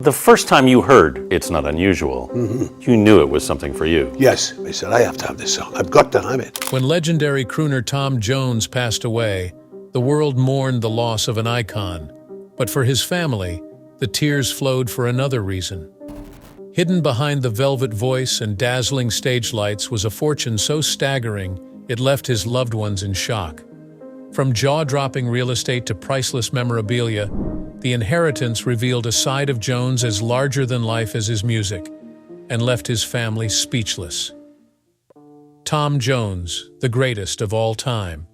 The first time you heard It's Not Unusual, you knew it was something for you. Yes, I said, I have to have this song. I've got to have it. When legendary crooner Tom Jones passed away, the world mourned the loss of an icon. But for his family, the tears flowed for another reason. Hidden behind the velvet voice and dazzling stage lights was a fortune so staggering it left his loved ones in shock. From jaw-dropping real estate to priceless memorabilia, the inheritance revealed a side of Jones as larger than life as his music, and left his family speechless. Tom Jones, the greatest of all time.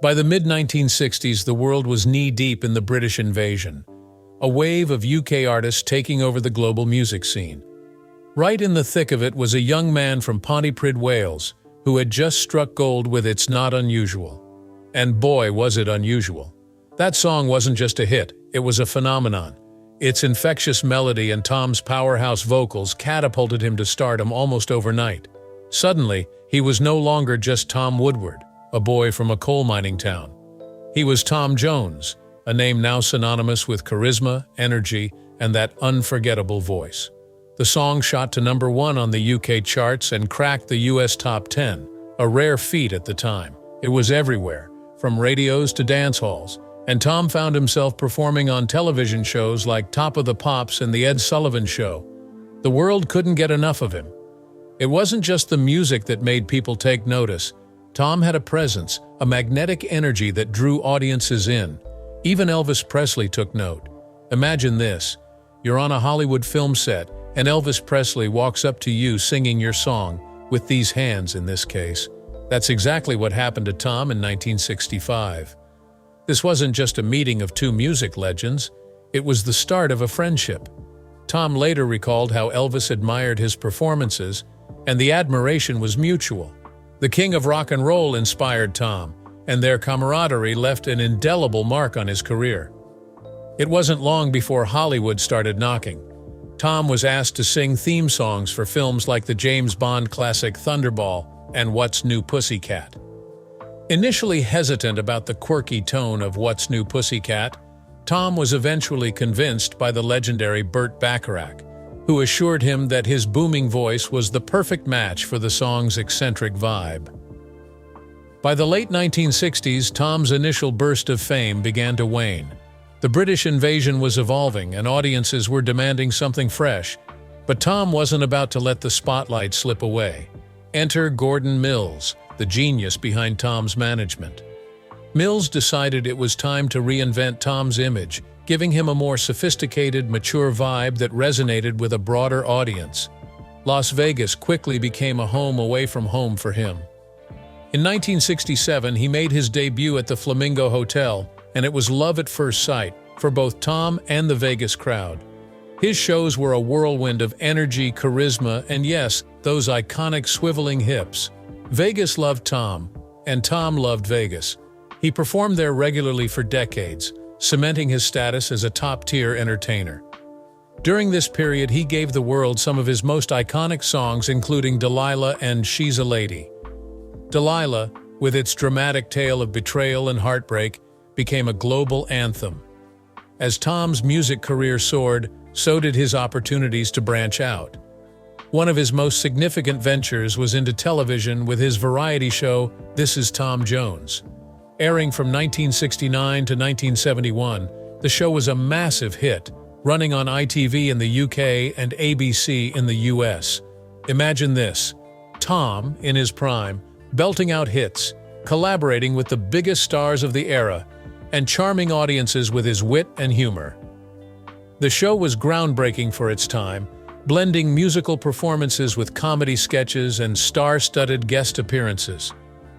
By the mid-1960s, the world was knee-deep in the British invasion, a wave of UK artists taking over the global music scene. Right in the thick of it was a young man from Pontypridd, Wales, who had just struck gold with It's Not Unusual. And boy, was it unusual. That song wasn't just a hit, it was a phenomenon. Its infectious melody and Tom's powerhouse vocals catapulted him to stardom almost overnight. Suddenly, he was no longer just Tom Woodward, a boy from a coal mining town. He was Tom Jones, a name now synonymous with charisma, energy, and that unforgettable voice. The song shot to #1 on the UK charts and cracked the US top 10, a rare feat at the time. It was everywhere, from radios to dance halls, and Tom found himself performing on television shows like Top of the Pops and The Ed Sullivan Show. The world couldn't get enough of him. It wasn't just the music that made people take notice. Tom had a presence, a magnetic energy that drew audiences in. Even Elvis Presley took note. Imagine this. You're on a Hollywood film set, and Elvis Presley walks up to you singing your song, with these hands in this case. That's exactly what happened to Tom in 1965. This wasn't just a meeting of two music legends, it was the start of a friendship. Tom later recalled how Elvis admired his performances, and the admiration was mutual. The king of rock and roll inspired Tom, and their camaraderie left an indelible mark on his career. It wasn't long before Hollywood started knocking. Tom was asked to sing theme songs for films like the James Bond classic Thunderball and What's New Pussycat. Initially hesitant about the quirky tone of What's New Pussycat, Tom was eventually convinced by the legendary Burt Bacharach, who assured him that his booming voice was the perfect match for the song's eccentric vibe. By the late 1960s, Tom's initial burst of fame began to wane. The British invasion was evolving and audiences were demanding something fresh, but Tom wasn't about to let the spotlight slip away. Enter Gordon Mills, the genius behind Tom's management. Mills decided it was time to reinvent Tom's image, giving him a more sophisticated, mature vibe that resonated with a broader audience. Las Vegas quickly became a home away from home for him. In 1967, he made his debut at the Flamingo Hotel, and it was love at first sight for both Tom and the Vegas crowd. His shows were a whirlwind of energy, charisma, and yes, those iconic swiveling hips. Vegas loved Tom, and Tom loved Vegas. He performed there regularly for decades, cementing his status as a top-tier entertainer. During this period, he gave the world some of his most iconic songs, including Delilah and She's a Lady. Delilah, with its dramatic tale of betrayal and heartbreak, became a global anthem. As Tom's music career soared, so did his opportunities to branch out. One of his most significant ventures was into television with his variety show, This Is Tom Jones. Airing from 1969 to 1971, the show was a massive hit, running on ITV in the UK and ABC in the US. Imagine this, Tom, in his prime, belting out hits, collaborating with the biggest stars of the era, and charming audiences with his wit and humor. The show was groundbreaking for its time, blending musical performances with comedy sketches and star-studded guest appearances.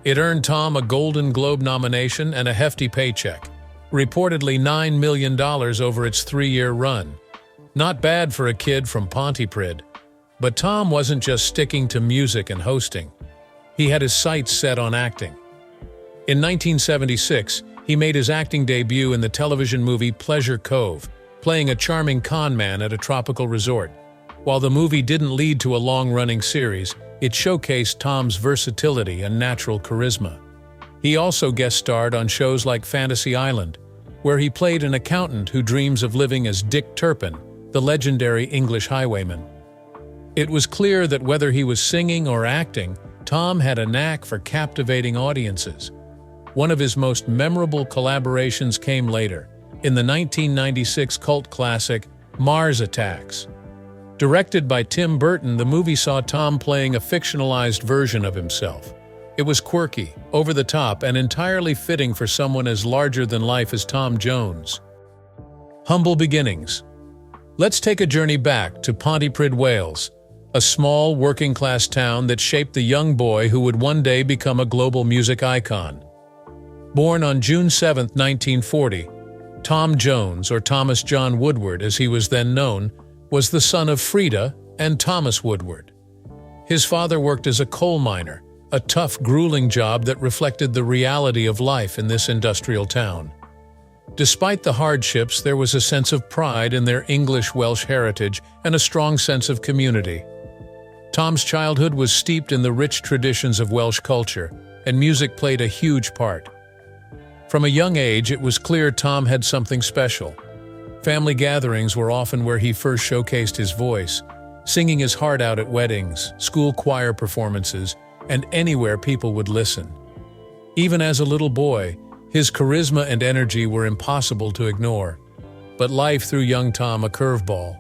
It earned Tom a Golden Globe nomination and a hefty paycheck, reportedly $9 million over its 3-year run. Not bad for a kid from Pontypridd. But Tom wasn't just sticking to music and hosting. He had his sights set on acting. In 1976, he made his acting debut in the television movie Pleasure Cove, playing a charming con man at a tropical resort. While the movie didn't lead to a long-running series, it showcased Tom's versatility and natural charisma. He also guest-starred on shows like Fantasy Island, where he played an accountant who dreams of living as Dick Turpin, the legendary English highwayman. It was clear that whether he was singing or acting, Tom had a knack for captivating audiences. One of his most memorable collaborations came later, in the 1996 cult classic Mars Attacks. Directed by Tim Burton, the movie saw Tom playing a fictionalized version of himself. It was quirky, over the top, and entirely fitting for someone as larger-than-life as Tom Jones. Humble beginnings. Let's take a journey back to Pontypridd, Wales, a small, working-class town that shaped the young boy who would one day become a global music icon. Born on June 7, 1940, Tom Jones, or Thomas John Woodward as he was then known, was the son of Frida and Thomas Woodward. His father worked as a coal miner, a tough, grueling job that reflected the reality of life in this industrial town. Despite the hardships, there was a sense of pride in their English-Welsh heritage and a strong sense of community. Tom's childhood was steeped in the rich traditions of Welsh culture, and music played a huge part. From a young age, it was clear Tom had something special. Family gatherings were often where he first showcased his voice, singing his heart out at weddings, school choir performances, and anywhere people would listen. Even as a little boy, his charisma and energy were impossible to ignore. But life threw young Tom a curveball.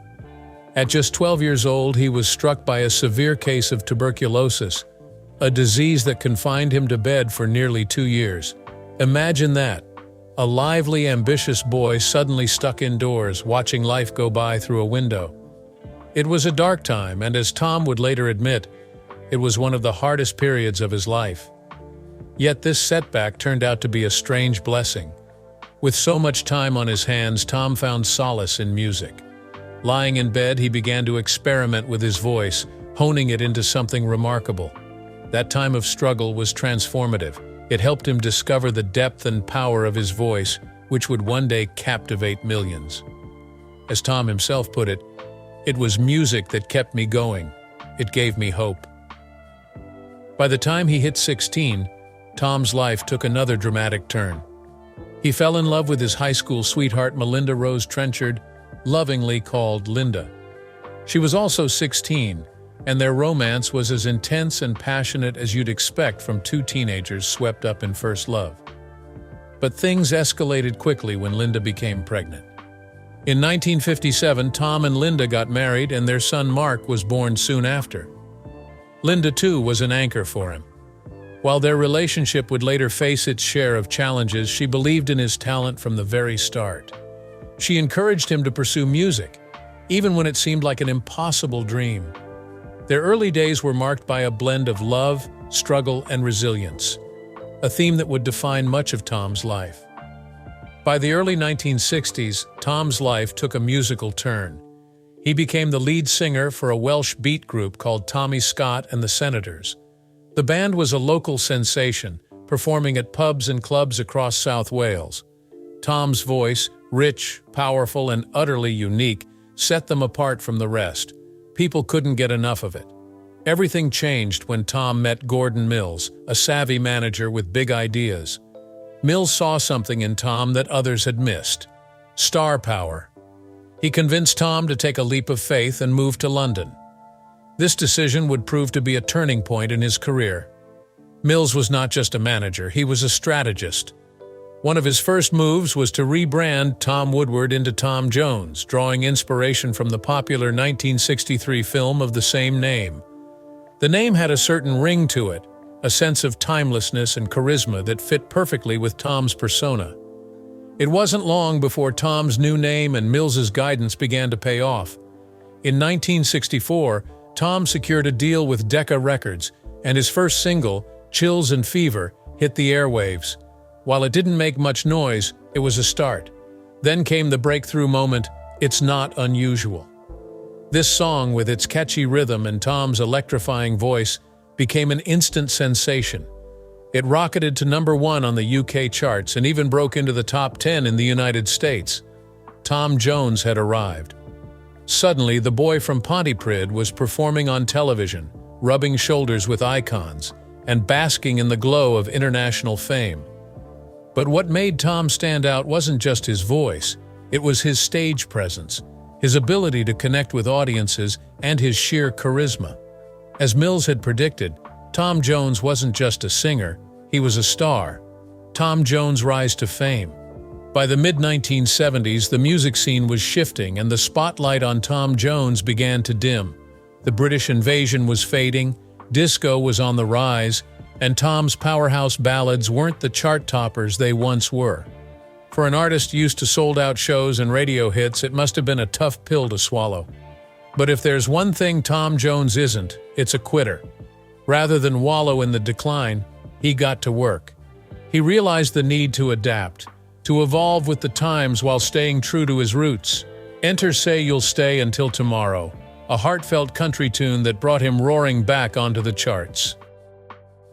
At just 12 years old, he was struck by a severe case of tuberculosis, a disease that confined him to bed for nearly 2 years. Imagine that. A lively, ambitious boy suddenly stuck indoors, watching life go by through a window. It was a dark time, and as Tom would later admit, it was one of the hardest periods of his life. Yet this setback turned out to be a strange blessing. With so much time on his hands, Tom found solace in music. Lying in bed, he began to experiment with his voice, honing it into something remarkable. That time of struggle was transformative. It helped him discover the depth and power of his voice, which would one day captivate millions. As Tom himself put it, "It was music that kept me going. It gave me hope." By the time he hit 16, Tom's life took another dramatic turn. He fell in love with his high school sweetheart Melinda Rose Trenchard, lovingly called Linda. She was also 16, and their romance was as intense and passionate as you'd expect from two teenagers swept up in first love. But things escalated quickly when Linda became pregnant. In 1957, Tom and Linda got married, and their son Mark was born soon after. Linda, too, was an anchor for him. While their relationship would later face its share of challenges, she believed in his talent from the very start. She encouraged him to pursue music, even when it seemed like an impossible dream. Their early days were marked by a blend of love, struggle, and resilience, a theme that would define much of Tom's life. By the early 1960s, Tom's life took a musical turn. He became the lead singer for a Welsh beat group called Tommy Scott and the Senators. The band was a local sensation, performing at pubs and clubs across South Wales. Tom's voice, rich, powerful, and utterly unique, set them apart from the rest. People couldn't get enough of it. Everything changed when Tom met Gordon Mills, a savvy manager with big ideas. Mills saw something in Tom that others had missed: star power. He convinced Tom to take a leap of faith and move to London. This decision would prove to be a turning point in his career. Mills was not just a manager, he was a strategist. One of his first moves was to rebrand Tom Woodward into Tom Jones, drawing inspiration from the popular 1963 film of the same name. The name had a certain ring to it, a sense of timelessness and charisma that fit perfectly with Tom's persona. It wasn't long before Tom's new name and Mills's guidance began to pay off. In 1964, Tom secured a deal with Decca Records, and his first single, Chills and Fever, hit the airwaves. While it didn't make much noise, it was a start. Then came the breakthrough moment, It's Not Unusual. This song, with its catchy rhythm and Tom's electrifying voice, became an instant sensation. It rocketed to #1 on the UK charts and even broke into the top 10 in the United States. Tom Jones had arrived. Suddenly, the boy from Pontypridd was performing on television, rubbing shoulders with icons, and basking in the glow of international fame. But what made Tom stand out wasn't just his voice, it was his stage presence. his ability to connect with audiences, and his sheer charisma. As Mills had predicted, Tom Jones wasn't just a singer, he was a star. Tom Jones' rise to fame. By the mid-1970s, the music scene was shifting and the spotlight on Tom Jones began to dim. The British invasion was fading, disco was on the rise, and Tom's powerhouse ballads weren't the chart toppers they once were. For an artist used to sold-out shows and radio hits, it must have been a tough pill to swallow. But if there's one thing Tom Jones isn't, it's a quitter. Rather than wallow in the decline, he got to work. He realized the need to adapt, to evolve with the times while staying true to his roots. Enter Say You'll Stay Until Tomorrow, a heartfelt country tune that brought him roaring back onto the charts.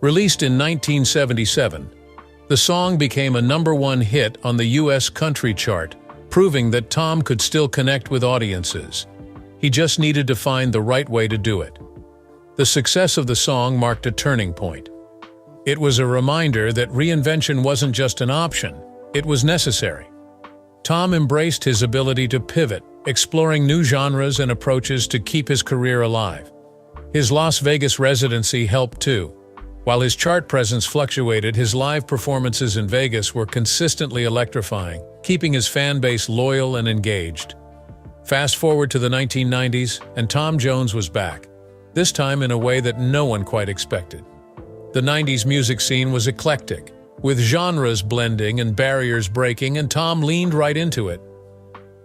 Released in 1977, the song became a #1 hit on the U.S. country chart, proving that Tom could still connect with audiences. He just needed to find the right way to do it. The success of the song marked a turning point. It was a reminder that reinvention wasn't just an option, it was necessary. Tom embraced his ability to pivot, exploring new genres and approaches to keep his career alive. His Las Vegas residency helped too. While his chart presence fluctuated, his live performances in Vegas were consistently electrifying, keeping his fan base loyal and engaged. Fast forward to the 1990s, and Tom Jones was back, this time in a way that no one quite expected. The 90s music scene was eclectic, with genres blending and barriers breaking, and Tom leaned right into it.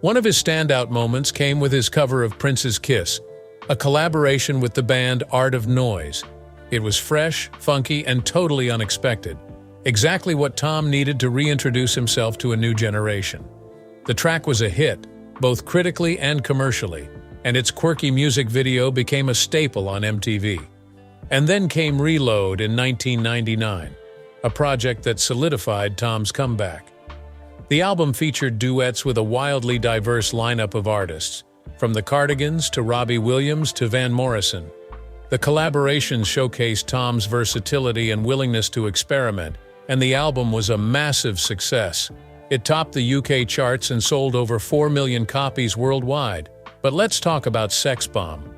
One of his standout moments came with his cover of Prince's Kiss, a collaboration with the band Art of Noise. It was fresh, funky, and totally unexpected, exactly what Tom needed to reintroduce himself to a new generation. The track was a hit, both critically and commercially, and its quirky music video became a staple on MTV. And then came Reload in 1999, a project that solidified Tom's comeback. The album featured duets with a wildly diverse lineup of artists, from the Cardigans to Robbie Williams to Van Morrison. The collaborations showcased Tom's versatility and willingness to experiment, and the album was a massive success. It topped the UK charts and sold over 4 million copies worldwide. But let's talk about Sex Bomb.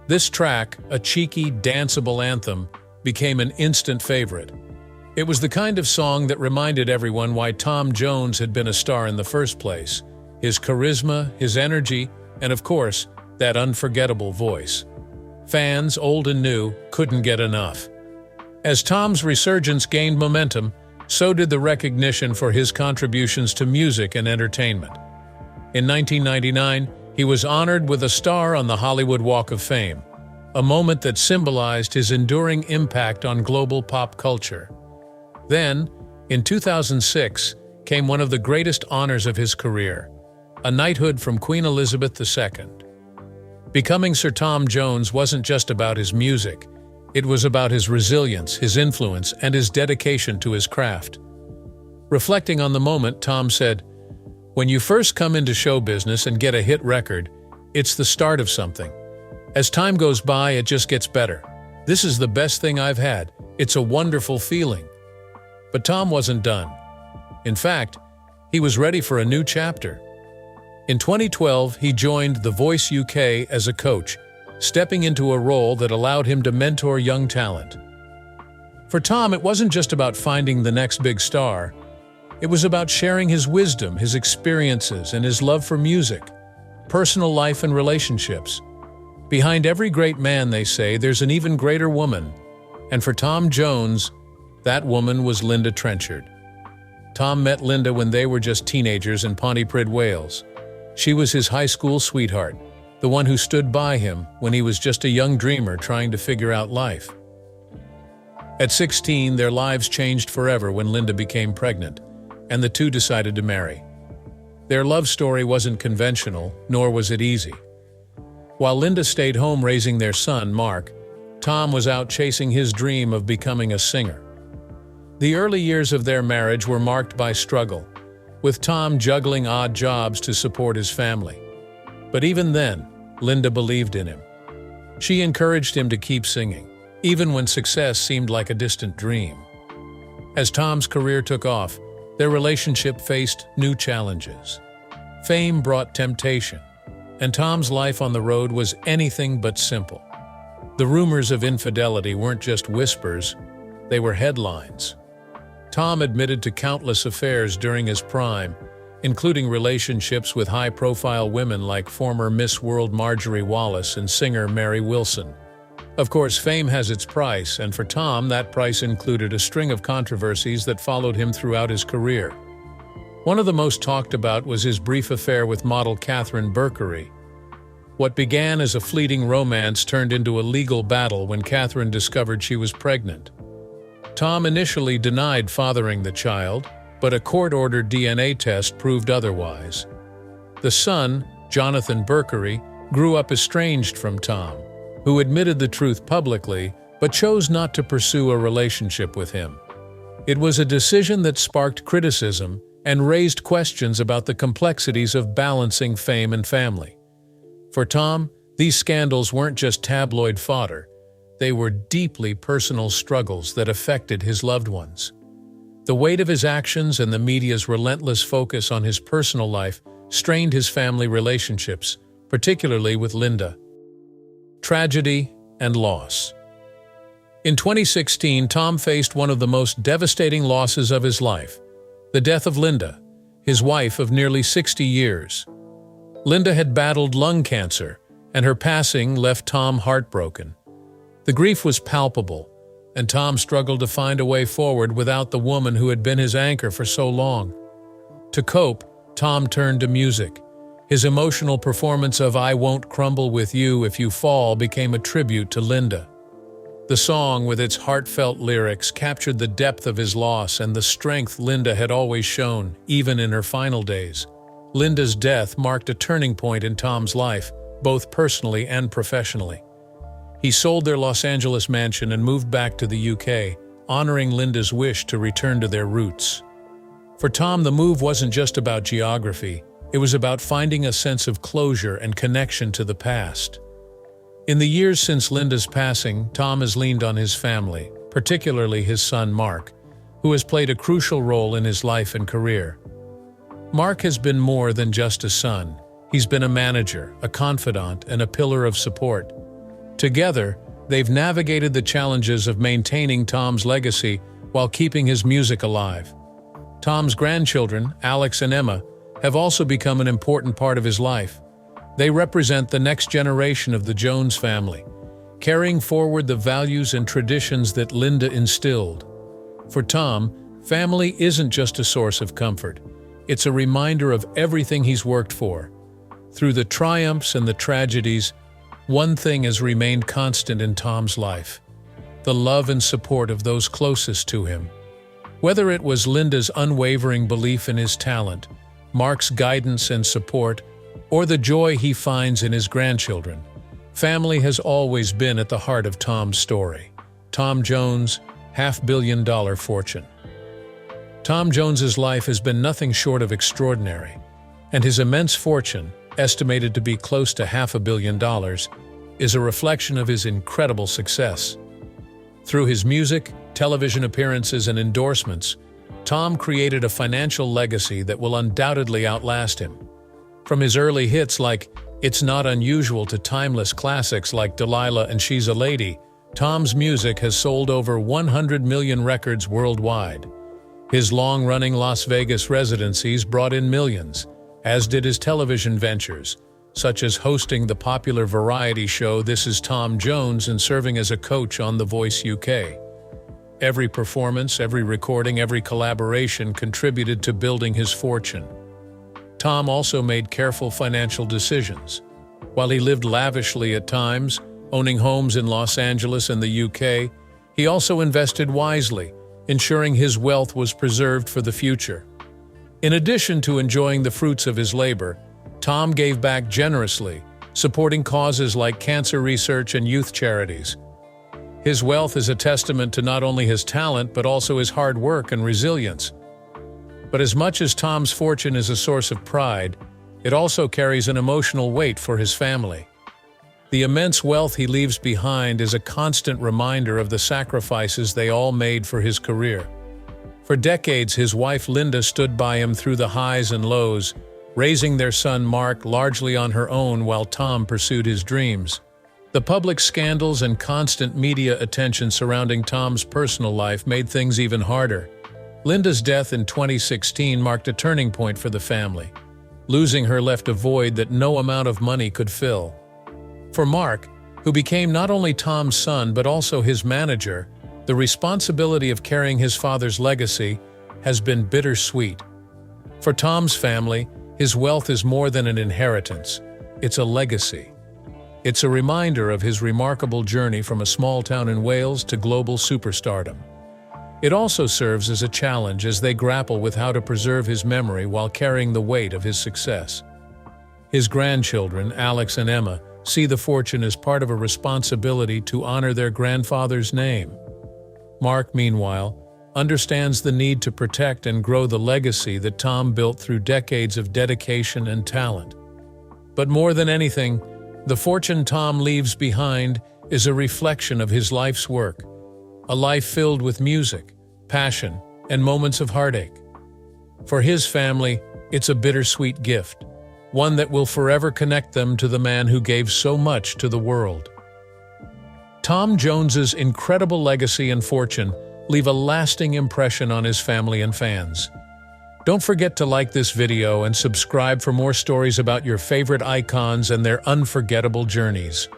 This track, a cheeky, danceable anthem, became an instant favorite. It was the kind of song that reminded everyone why Tom Jones had been a star in the first place: his charisma, his energy, and of course, that unforgettable voice. Fans, old and new, couldn't get enough. As Tom's resurgence gained momentum, so did the recognition for his contributions to music and entertainment. In 1999, he was honored with a star on the Hollywood Walk of Fame, a moment that symbolized his enduring impact on global pop culture. Then, in 2006, came one of the greatest honors of his career, a knighthood from Queen Elizabeth II. Becoming Sir Tom Jones wasn't just about his music, it was about his resilience, his influence, and his dedication to his craft. Reflecting on the moment, Tom said, "When you first come into show business and get a hit record, it's the start of something. As time goes by, it just gets better. This is the best thing I've had. It's a wonderful feeling." But Tom wasn't done. In fact, he was ready for a new chapter. In 2012, he joined The Voice UK as a coach, stepping into a role that allowed him to mentor young talent. For Tom, it wasn't just about finding the next big star. It was about sharing his wisdom, his experiences, and his love for music, personal life, and relationships. Behind every great man, they say, there's an even greater woman. And for Tom Jones, that woman was Linda Trenchard. Tom met Linda when they were just teenagers in Pontypridd, Wales. She was his high school sweetheart, the one who stood by him when he was just a young dreamer trying to figure out life. At 16, their lives changed forever when Linda became pregnant, and the two decided to marry. Their love story wasn't conventional, nor was it easy. While Linda stayed home raising their son, Mark, Tom was out chasing his dream of becoming a singer. The early years of their marriage were marked by struggle, with Tom juggling odd jobs to support his family. But even then, Linda believed in him. She encouraged him to keep singing, even when success seemed like a distant dream. As Tom's career took off, their relationship faced new challenges. Fame brought temptation, and Tom's life on the road was anything but simple. The rumors of infidelity weren't just whispers, they were headlines. Tom admitted to countless affairs during his prime, including relationships with high-profile women like former Miss World Marjorie Wallace and singer Mary Wilson. Of course, fame has its price, and for Tom, that price included a string of controversies that followed him throughout his career. One of the most talked about was his brief affair with model Catherine Berkery. What began as a fleeting romance turned into a legal battle when Catherine discovered she was pregnant. Tom initially denied fathering the child, but a court-ordered DNA test proved otherwise. The son, Jonathan Berkery, grew up estranged from Tom, who admitted the truth publicly but chose not to pursue a relationship with him. It was a decision that sparked criticism and raised questions about the complexities of balancing fame and family. For Tom, these scandals weren't just tabloid fodder. They were deeply personal struggles that affected his loved ones. The weight of his actions and the media's relentless focus on his personal life strained his family relationships, particularly with Linda. Tragedy and loss. In 2016, Tom faced one of the most devastating losses of his life, the death of Linda, his wife of nearly 60 years. Linda had battled lung cancer, and her passing left Tom heartbroken. The grief was palpable, and Tom struggled to find a way forward without the woman who had been his anchor for so long. To cope, Tom turned to music. His emotional performance of "I Won't Crumble With You If You Fall" became a tribute to Linda. The song, with its heartfelt lyrics, captured the depth of his loss and the strength Linda had always shown, even in her final days. Linda's death marked a turning point in Tom's life, both personally and professionally. He sold their Los Angeles mansion and moved back to the UK, honoring Linda's wish to return to their roots. For Tom, the move wasn't just about geography. It was about finding a sense of closure and connection to the past. In the years since Linda's passing, Tom has leaned on his family, particularly his son Mark, who has played a crucial role in his life and career. Mark has been more than just a son. He's been a manager, a confidant, and a pillar of support. Together, they've navigated the challenges of maintaining Tom's legacy while keeping his music alive. Tom's grandchildren, Alex and Emma, have also become an important part of his life. They represent the next generation of the Jones family, carrying forward the values and traditions that Linda instilled. For Tom, family isn't just a source of comfort. It's a reminder of everything he's worked for. Through the triumphs and the tragedies, one thing has remained constant in Tom's life: the love and support of those closest to him. Whether it was Linda's unwavering belief in his talent, Mark's guidance and support, or the joy he finds in his grandchildren, family has always been at the heart of Tom's story. Tom Jones, $500 million fortune. Tom Jones's life has been nothing short of extraordinary, and his immense fortune, estimated to be close to $500 million, is a reflection of his incredible success. Through his music, television appearances, and endorsements, Tom created a financial legacy that will undoubtedly outlast him. From his early hits like "It's Not Unusual" to timeless classics like "Delilah" and "She's a Lady," Tom's music has sold over 100 million records worldwide. His long-running Las Vegas residencies brought in millions, as did his television ventures, such as hosting the popular variety show This Is Tom Jones and serving as a coach on The Voice UK. Every performance, every recording, every collaboration contributed to building his fortune. Tom also made careful financial decisions. While he lived lavishly at times, owning homes in Los Angeles and the UK, he also invested wisely, ensuring his wealth was preserved for the future. In addition to enjoying the fruits of his labor, Tom gave back generously, supporting causes like cancer research and youth charities. His wealth is a testament to not only his talent but also his hard work and resilience. But as much as Tom's fortune is a source of pride, it also carries an emotional weight for his family. The immense wealth he leaves behind is a constant reminder of the sacrifices they all made for his career. For decades, his wife Linda stood by him through the highs and lows, raising their son Mark largely on her own while Tom pursued his dreams. The public scandals and constant media attention surrounding Tom's personal life made things even harder. Linda's death in 2016 marked a turning point for the family. Losing her left a void that no amount of money could fill. For Mark, who became not only Tom's son but also his manager, the responsibility of carrying his father's legacy has been bittersweet. For Tom's family, his wealth is more than an inheritance. It's a legacy. It's a reminder of his remarkable journey from a small town in Wales to global superstardom. It also serves as a challenge as they grapple with how to preserve his memory while carrying the weight of his success. His grandchildren, Alex and Emma, see the fortune as part of a responsibility to honor their grandfather's name. Mark, meanwhile, understands the need to protect and grow the legacy that Tom built through decades of dedication and talent. But more than anything, the fortune Tom leaves behind is a reflection of his life's work, a life filled with music, passion, and moments of heartache. For his family, it's a bittersweet gift, one that will forever connect them to the man who gave so much to the world. Tom Jones's incredible legacy and fortune leave a lasting impression on his family and fans. Don't forget to like this video and subscribe for more stories about your favorite icons and their unforgettable journeys.